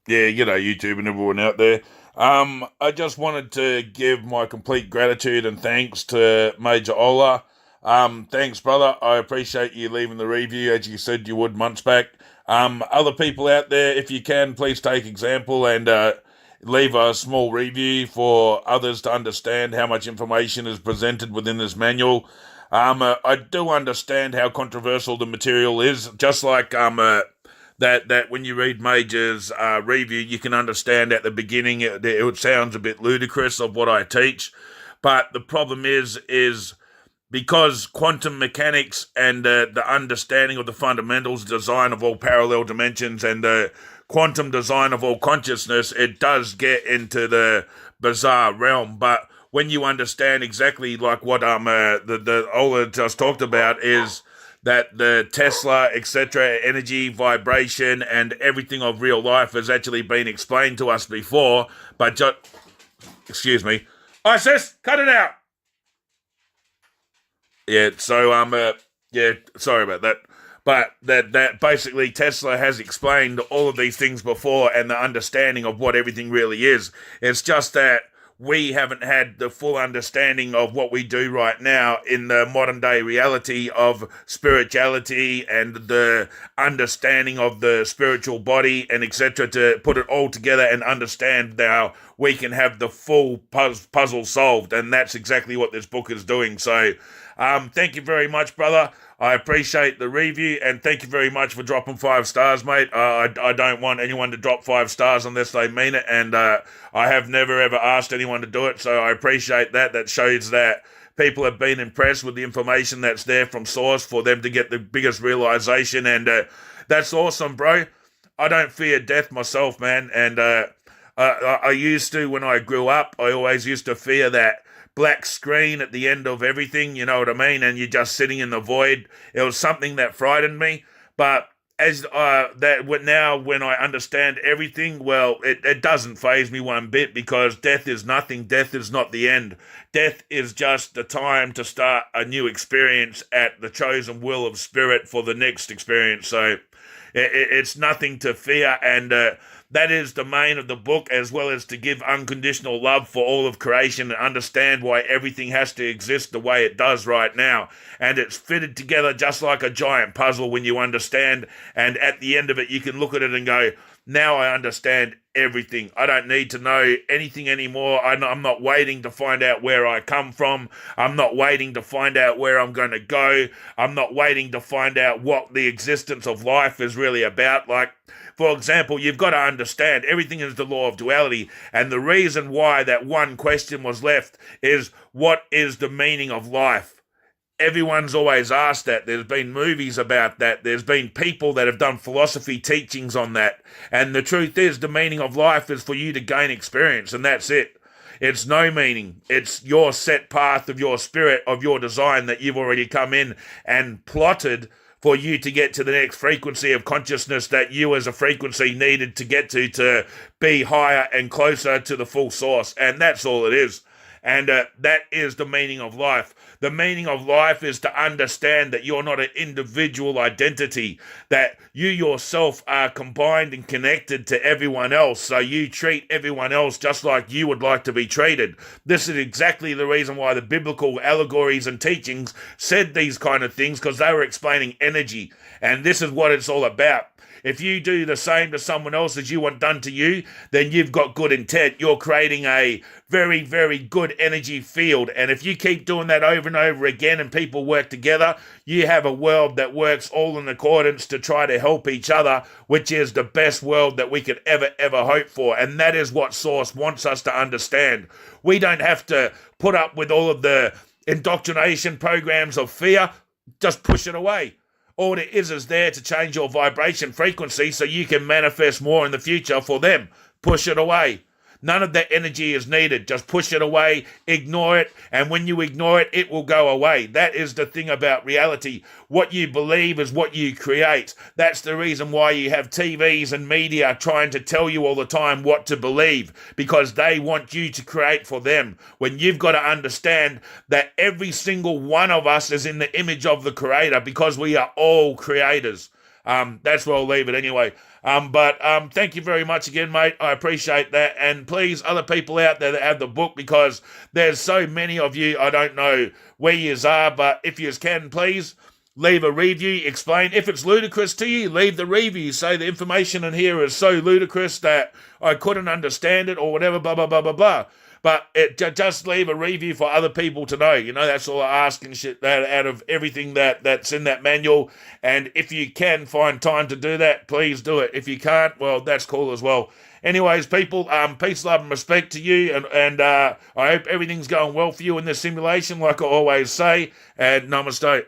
Yeah, YouTube and everyone out there. I just wanted to give my complete gratitude and thanks to Major Ola. Thanks, brother. I appreciate you leaving the review as you said you would months back. Other people out there, if you can, please take example and leave a small review for others to understand how much information is presented within this manual. I do understand how controversial the material is, just like that when you read Major's review, you can understand at the beginning it sounds a bit ludicrous of what I teach, but the problem is because quantum mechanics and the understanding of the fundamentals, design of all parallel dimensions, and the quantum design of all consciousness, it does get into the bizarre realm. But when you understand exactly like what the Ola just talked about is that the Tesla, etc., energy, vibration, and everything of real life has actually been explained to us before, but just, excuse me, ISIS, cut it out. Yeah, so yeah, sorry about that. But that basically Tesla has explained all of these things before and the understanding of what everything really is. It's just that we haven't had the full understanding of what we do right now in the modern day reality of spirituality and the understanding of the spiritual body and etc. to put it all together and understand how we can have the full puzzle solved. And that's exactly what this book is doing. So thank you very much, brother. I appreciate the review, and thank you very much for dropping 5 stars, mate. I don't want anyone to drop 5 stars unless they mean it, and I have never ever asked anyone to do it, so I appreciate that. That shows that people have been impressed with the information that's there from source for them to get the biggest realization, and that's awesome, bro. I don't fear death myself, man, and I used to when I grew up. I always used to fear that black screen at the end of everything, you know what I mean? And you're just sitting in the void. It was something that frightened me. But as now when I understand everything, well, it doesn't faze me one bit because death is nothing. Death is not the end. Death is just the time to start a new experience at the chosen will of spirit for the next experience. So it's nothing to fear, and that is the main of the book, as well as to give unconditional love for all of creation and understand why everything has to exist the way it does right now. And it's fitted together just like a giant puzzle when you understand. And at the end of it, you can look at it and go, now I understand everything. I don't need to know anything anymore. I'm not waiting to find out where I come from. I'm not waiting to find out where I'm going to go. I'm not waiting to find out what the existence of life is really about. Like, for example, you've got to understand everything is the law of duality. And the reason why that one question was left is, what is the meaning of life? Everyone's always asked that. There's been movies about that. There's been people that have done philosophy teachings on that. And the truth is, the meaning of life is for you to gain experience, and that's it. It's no meaning. It's your set path of your spirit, of your design that you've already come in and plotted for you to get to the next frequency of consciousness that you as a frequency needed to get to be higher and closer to the full source. And that's all it is. And that is the meaning of life. The meaning of life is to understand that you're not an individual identity, that you yourself are combined and connected to everyone else. So you treat everyone else just like you would like to be treated. This is exactly the reason why the biblical allegories and teachings said these kind of things, because they were explaining energy. And this is what it's all about. If you do the same to someone else as you want done to you, then you've got good intent. You're creating a very, very good energy field. And if you keep doing that over and over again and people work together, you have a world that works all in accordance to try to help each other, which is the best world that we could ever hope for. And that is what Source wants us to understand. We don't have to put up with all of the indoctrination programs of fear. Just push it away. All it is there to change your vibration frequency so you can manifest more in the future for them. Push it away. None of that energy is needed. Just push it away, ignore it, and when you ignore it, it will go away. That is the thing about reality. What you believe is what you create. That's the reason why you have TVs and media trying to tell you all the time what to believe, because they want you to create for them. When you've got to understand that every single one of us is in the image of the Creator, because we are all creators. That's where I'll leave it anyway. But thank you very much again, mate. I appreciate that. And please, other people out there that have the book, because there's so many of you, I don't know where yous are, but if yous can, please leave a review, explain. If it's ludicrous to you, leave the review. Say the information in here is so ludicrous that I couldn't understand it or whatever, blah, blah, blah, blah, blah. But just leave a review for other people to know. You know, that's all I ask and shit out of everything that's in that manual. And if you can find time to do that, please do it. If you can't, well, that's cool as well. Anyways, people, peace, love, and respect to you. And I hope everything's going well for you in this simulation, like I always say. And namaste.